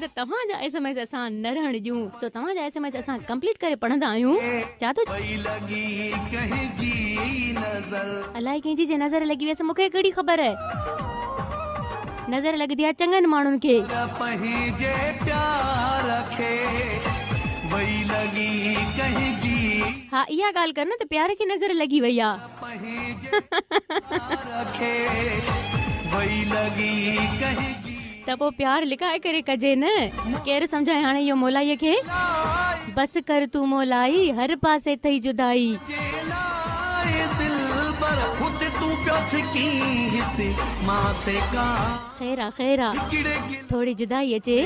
त तव्हांजा SMS असां न रहण ॾियूं, सो तव्हांजा SMS असां कंप्लीट करे पढ़ंदा आहियूं। छा तो अलाए कंहिंजी जे नज़र लॻी वयसि, मूंखे कहिड़ी ख़बर आहे। नज़र लॻंदी आहे चङनि माण्हुनि खे। हा इहा ॻाल्हि कर न त प्यार खे नज़र लॻी वई आहे। त पोइ प्यार लिकाए करे कजे न। केरु सम्झाए हाणे इहो मोलाईअ खे। बस कर तूं मोलाई, हर पासे थई जुदाई। ख़ैरा ख़ैरा थोड़ी जुदाई अचे,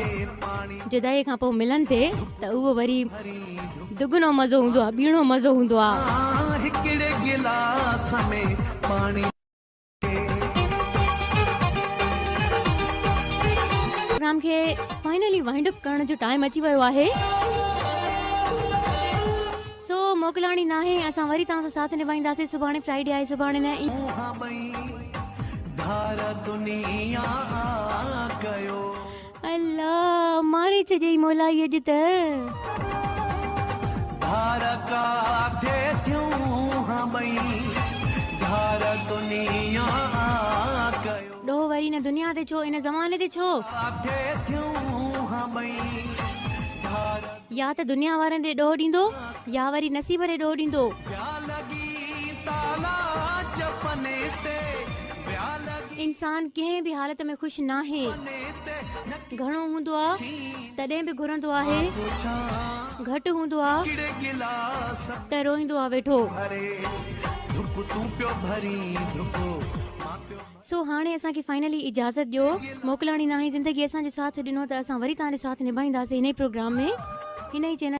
जुदाई खां पोइ मिलन थे त उहो वरी दुगनो मज़ो हूंदो आहे, ॿीणो मज़ो हूंदो आहे। प्रोग्राम खे फाइनली वाइंड अप करण जो टाइम अची वियो आहे। सो मोकिलाणी न आहे, असां वरी तव्हां सां साथ निभाईंदासीं। सुभाणे फ्राइडे आहे, सुभाणे न अल्लाह मारे छॾियई मोलाई अॼु त। ॾोह वरी न दुनिया ते छो, इन ज़माने ते छो? या त दुनिया वारनि ॾे ॾोह ॾींदो या वरी नसीब ॾे ॾोह ॾींदो। इंसान कंहिं बि हालत में ख़ुशि न आहे। घणो हूंदो आहे तॾहिं बि घुरंदो आहे, घटि हूंदो आहे त रोईंदो आहे वेठो। सो हाणे असांखे फाइनली इजाज़त ॾियो। मोकिलाणी न आहे ज़िंदगी असांजो साथ ॾिनो त असां वरी तव्हांजो साथ निभाईंदासीं हिन ई प्रोग्राम में, हिन ई चैनल